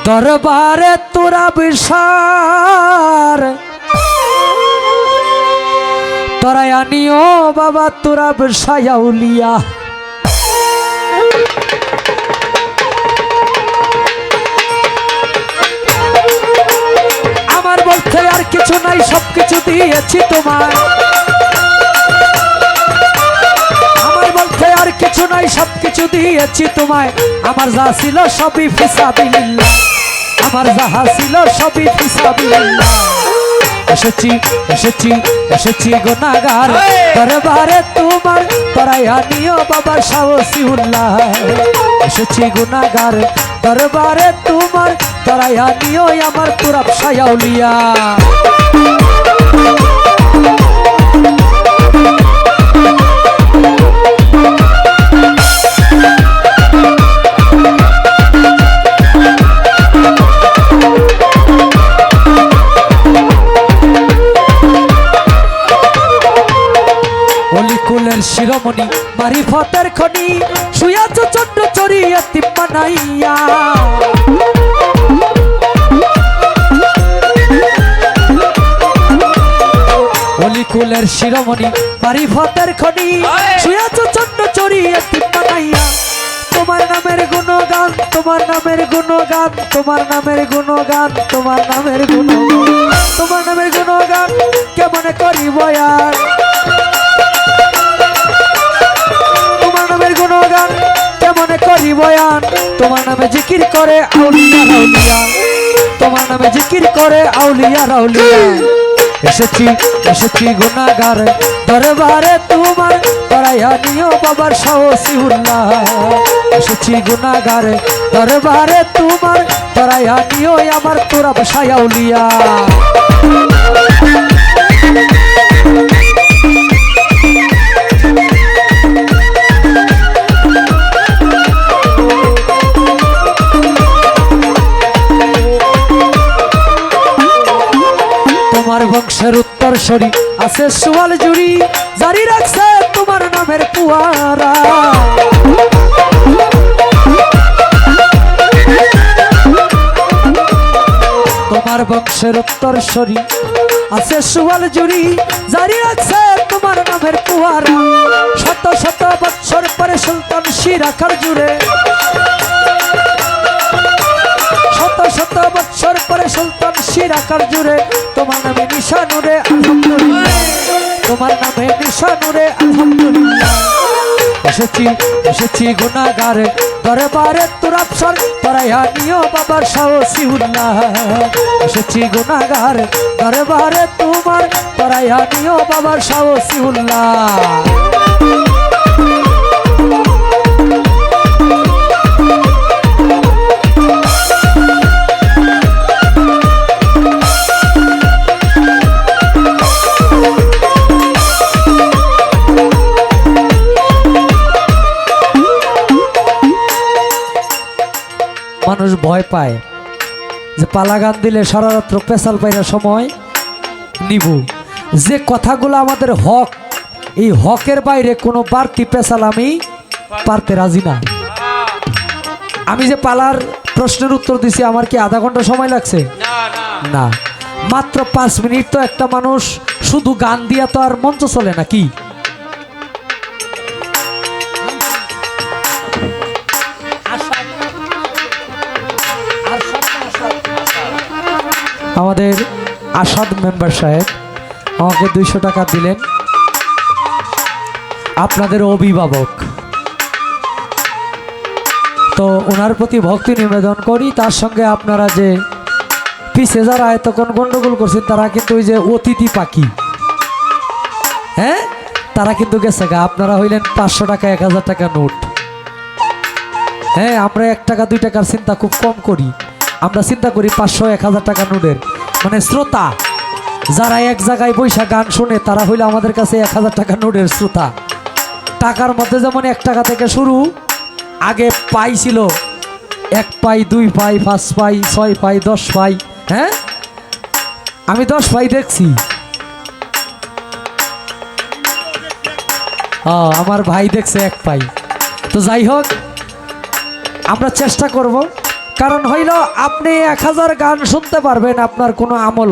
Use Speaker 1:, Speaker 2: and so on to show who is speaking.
Speaker 1: দরবারে তোরা বিশার তোরাই আনিও বাবা তোরা বিশায়াউলিয়া। আমার বলতে আর কিছু নাই, সবকিছু দিয়েছি তোমায়। আমার বলতে আর কিছু নাই, সবকিছু দিয়েছি তোমায়। আমার যা ছিল সবই ফিসাবিলিল্লাহ, আমার যাহা ছিল সবই ফিসাবিলিল্লাহ। এসেছি এসেছি এসেছি গুনাহগার দরবারে তোমার, তোরাই আনিও বাবা শাওসিউল্লাহ। এসেছি গুনাহগার দরবারে তোমার, তোরাই আনিও আমার তোরা শায়াউলিয়া। অলিকুলের শিরোমণি মারিফতের খনি, শুয়াছ ছোট্ট চড়িয়ে তিপ্পানাইয়া। অলিকুলের শিরোমণি মারিফতের খনি, শুয়াছ ছোট্ট চড়িয়ে তিপ্পানাইয়া। তোমার নামের গুণগান, তোমার নামের গুণগান, তোমার নামের গুণগান, তোমার নামের গুণগান, তোমার নামের গুণগান কেমন করিব আর। গুণগান কেমন করি বয়ান, তোমার নামে জিকির করে আউলিয়া রাউলিয়া, তোমার নামে জিকির করে আউলিয়া রাউলিয়া। এসেছি এসেছি গুনাহগার দরবারে তোমার, তোরাই আনিও বাবার শাওসিউল্লাহ। এসেছি গুনাহগার দরবারে তোমার, তোরাই আনিও আমার তোরা শায়াউলিয়া। তোমার বংশের উত্তরসূরি আছে সোয়াল জুড়ি, জারি রাখছে তোমার নামের পুয়ারা। তোমার বংশের উত্তরসূরি আছে সোয়াল জুড়ি, জারি রাখছে তোমার নামের পুয়ারা। শত শত বৎসর পরে সুলতান শিরাখার জুড়ে, শত শত বৎসর পরে সুলতান শিরাখার জুড়ে, তোমার নামে নিশানুরে আলহামদুলিল্লাহ, তোমার নামে নিশানুরে আলহামদুলিল্লাহ। এসেছি এসেছি গুনাহগার দরবারে তোরা আফসর, তোরাই আনিও বাবার শাওসিউল্লাহ। এসেছি গুনাহগার দরবারে তোমার, তোরাই আনিও বাবার শাওসিউল্লাহ। মানুষ ভয় পায় যে পালা গান দিলে সারা রাত্র পেশাল পাইরা সময় নিব। যে কথাগুলো আমাদের হক, এই হকের বাইরে কোনো বাড়তি পেশাল আমি পারতে রাজি না। আমি যে পালার প্রশ্নের উত্তর দিছি, আমার কি আধা ঘন্টা সময় লাগছে? না, মাত্র 5 মিনিট। তো একটা মানুষ শুধু গান দিয়া তো আর মঞ্চ চলে নাকি? আমাদের আসাদ মেম্বার সাহেব আমাকে 200 টাকা দিলেন, আপনাদের অভিভাবক। তো ওনার প্রতি ভক্তি নিবেদন করি। তার সঙ্গে আপনারা যে পিছে যারা এতক্ষণ গন্ডগোল করছেন, তারা কিন্তু ওই যে অতিথি পাখি, হ্যাঁ, তারা কিন্তু গেছে গা। আপনারা হইলেন 500 টাকা 1000 টাকা নোট। হ্যাঁ, আমরা 1 টাকা 2 টাকার চিন্তা খুব কম করি। আমরা চিন্তা করি 500 1000 টাকা নোটের। মানে শ্রোতা যারা এক জায়গায় বৈশা গান শুনে, তারা হইলে আমাদের কাছে 1000 টাকা নোটের শ্রোতা। টাকার মধ্যে যেমন 1 টাকা থেকে শুরু, আগে পাই ছিল 1 পাই 2 পাই 5 পাই 6 পাই 10 পাই। হ্যাঁ, আমি 10 পাই দেখছি। আমার ভাই দেখছে 1 পাই। তো যাই হোক, আমরা চেষ্টা করব কারণ হইল আপনি 1000 গান শুনতে পারবেন, আপনার কোনো আমল